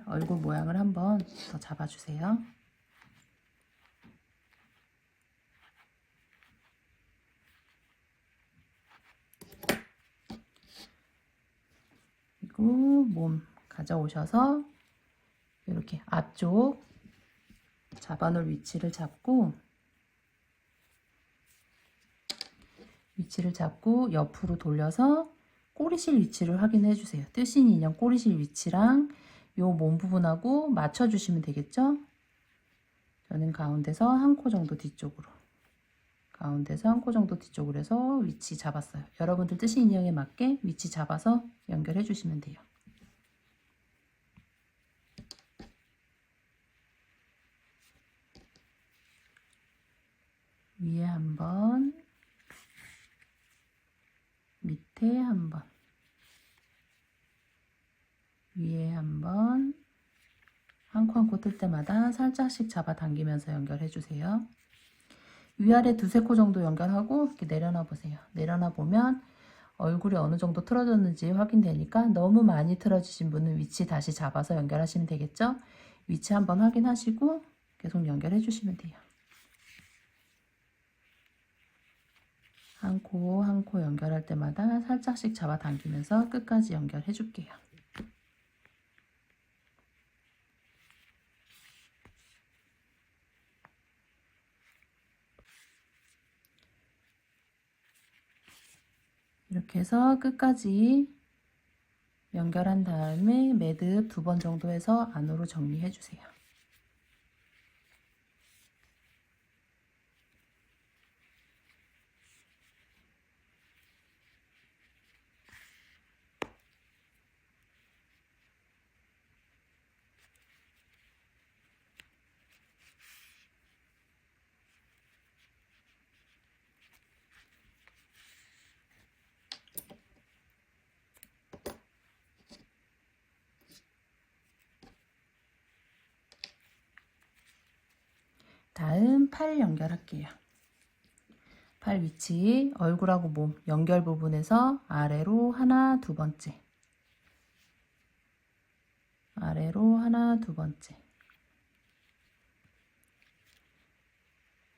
얼굴 모양을 한 번 더 잡아주세요. 그리고 몸 가져오셔서 이렇게 앞쪽 잡아놓을 위치를 잡고 옆으로 돌려서 꼬리실 위치를 확인해 주세요. 뜨신 인형 꼬리실 위치랑 요 몸 부분하고 맞춰 주시면 되겠죠? 저는 가운데서 한 코 정도 뒤쪽으로 해서 위치 잡았어요. 여러분들 뜨신 인형에 맞게 위치 잡아서 연결해 주시면 돼요. 위에 한 번, 밑에 한 번, 위에 한 번, 한 코 한 코 뜰 때마다 살짝씩 잡아당기면서 연결해 주세요. 위아래 두세 코 정도 연결하고 이렇게 내려놔 보세요. 내려놔 보면 얼굴이 어느 정도 틀어졌는지 확인되니까 너무 많이 틀어지신 분은 위치 다시 잡아서 연결하시면 되겠죠? 위치 한번 확인하시고 계속 연결해 주시면 돼요. 한 코 한 코 연결할 때마다 살짝씩 잡아당기면서 끝까지 연결해 줄게요. 이렇게 해서 끝까지 연결한 다음에 매듭 2번 정도 해서 안으로 정리해 주세요. 다음 팔 연결할게요. 팔 위치 얼굴하고 몸 연결 부분에서 아래로 하나 두 번째, 아래로 하나 두 번째,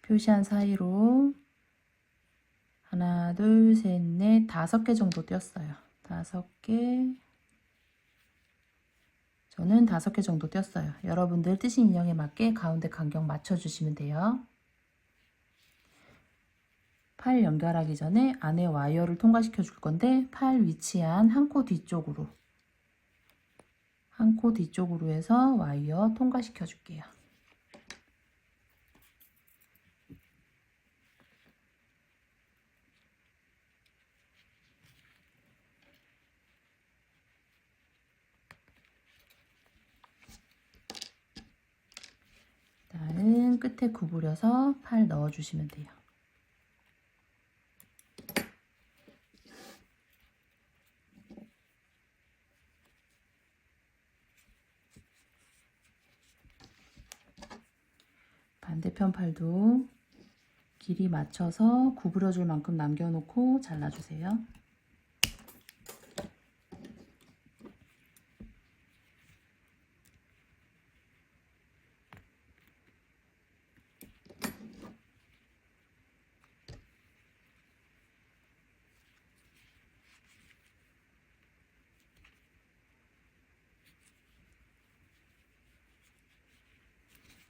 표시한 사이로 하나 둘 셋 넷 5개 정도 띄었어요. 5개, 저는 5개 정도 띄었어요. 여러분들 뜨신 인형에 맞게 가운데 간격 맞춰주시면 돼요. 팔 연결하기 전에 안에 와이어를 통과시켜 줄 건데 팔 위치한 한 코 뒤쪽으로, 한 코 뒤쪽으로 해서 와이어 통과시켜 줄게요. 다음 끝에 구부려서 팔 넣어 주시면 돼요. 반대편 팔도 길이 맞춰서 구부려 줄 만큼 남겨놓고 잘라주세요.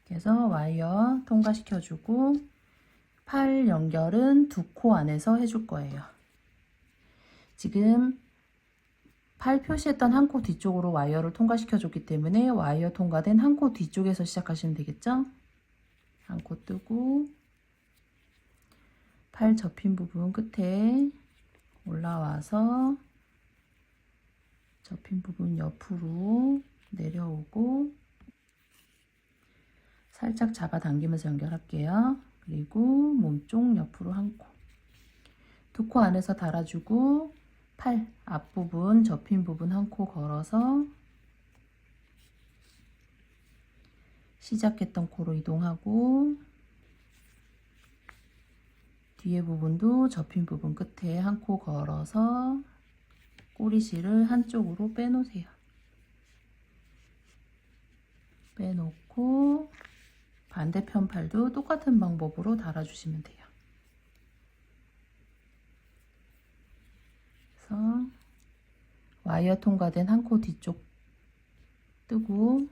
그래서 와이어 통과시켜주고 팔 연결은 2코 안에서 해줄 거예요. 지금 팔 표시했던 한 코 뒤쪽으로 와이어를 통과시켜줬기 때문에 와이어 통과된 한 코 뒤쪽에서 시작하시면 되겠죠? 한 코 뜨고 팔 접힌 부분 끝에 올라와서 접힌 부분 옆으로 내려오고 살짝 잡아당기면서 연결할게요. 그리고 몸쪽 옆으로 한 코, 2코 안에서 달아주고 팔 앞부분 접힌 부분 한 코 걸어서 시작했던 코로 이동하고 뒤에 부분도 접힌 부분 끝에 한 코 걸어서 꼬리실을 한쪽으로 빼놓으세요. 빼놓고 반대편 팔도 똑같은 방법으로 달아주시면 돼요. 그래서 와이어 통과된 한 코 뒤쪽 뜨고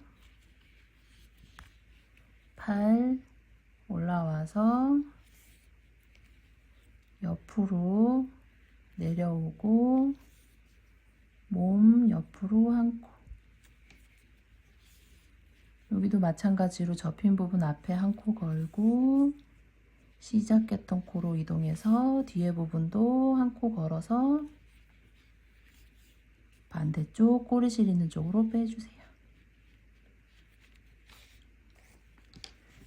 팔 올라와서 옆으로 내려오고 몸 옆으로 한 코, 여기도 마찬가지로 접힌 부분 앞에 한 코 걸고 시작했던 코로 이동해서 뒤에 부분도 한 코 걸어서 반대쪽 꼬리실 있는 쪽으로 빼주세요.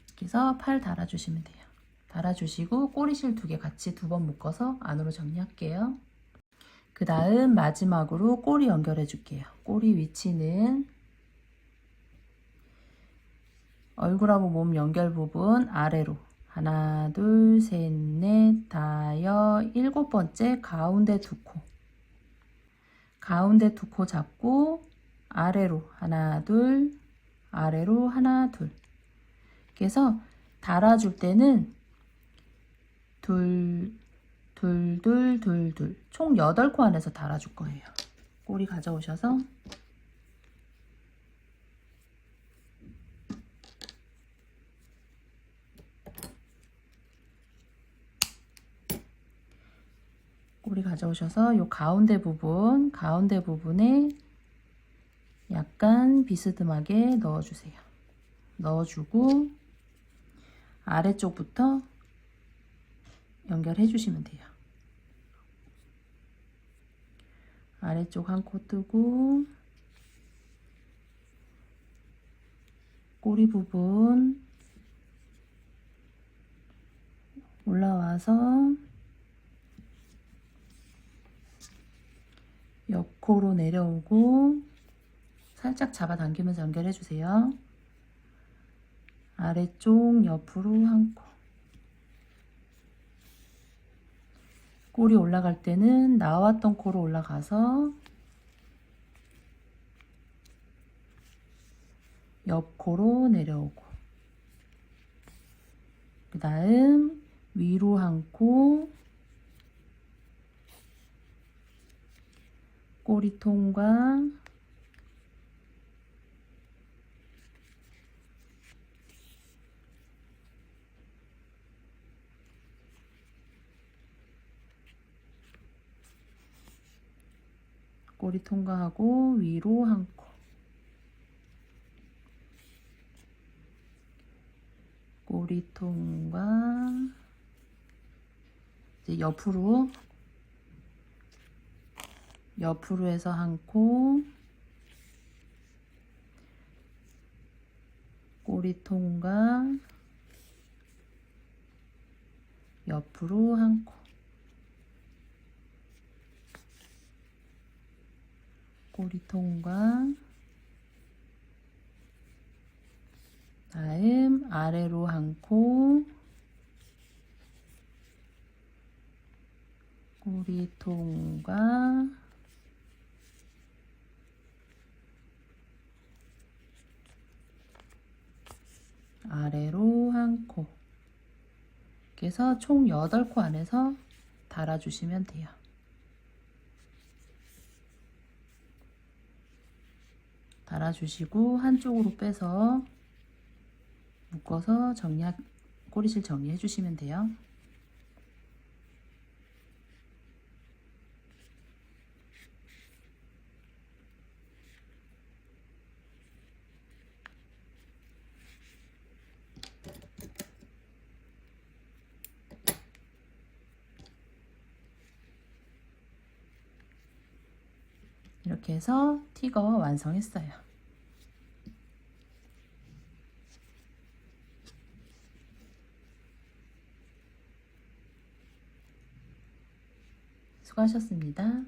이렇게 해서 팔 달아주시면 돼요. 달아주시고 꼬리실 2개 같이 2번 묶어서 안으로 정리할게요. 그 다음 마지막으로 꼬리 연결해 줄게요. 꼬리 위치는 얼굴하고 몸 연결 부분 아래로 하나 둘 셋 넷 다여 7번째 가운데 2코, 가운데 2코 잡고 아래로 하나 둘, 아래로 하나 둘. 그래서 달아줄 때는 둘 둘, 둘, 둘, 둘. 총 8코 안에서 달아줄 거예요. 꼬리 가져오셔서 꼬리 가져오셔서 요 가운데 부분에 약간 비스듬하게 넣어주세요. 넣어주고 아래쪽부터 연결해 주시면 돼요. 아래쪽 한 코 뜨고 꼬리 부분 올라와서 옆코로 내려오고 살짝 잡아당기면서 연결해 주세요. 아래쪽 옆으로 한 코. 꼬리 올라갈 때는 나왔던 코로 올라가서 옆코로 내려오고, 그 다음 위로 한 코, 꼬리 통과, 꼬리 통과하고 위로 한 코, 꼬리 통과, 이제 옆으로 해서 한 코, 꼬리 통과, 옆으로 한 코, 꼬리 통과, 다음 아래로 한 코, 꼬리 통과, 아래로 한 코. 이렇게 해서 총 8코 안에서 달아주시면 돼요. 달아주시고 한쪽으로 빼서 묶어서 꼬리실 정리해 주시면 돼요. 이렇게 해서 티거 완성했어요. 수고하셨습니다.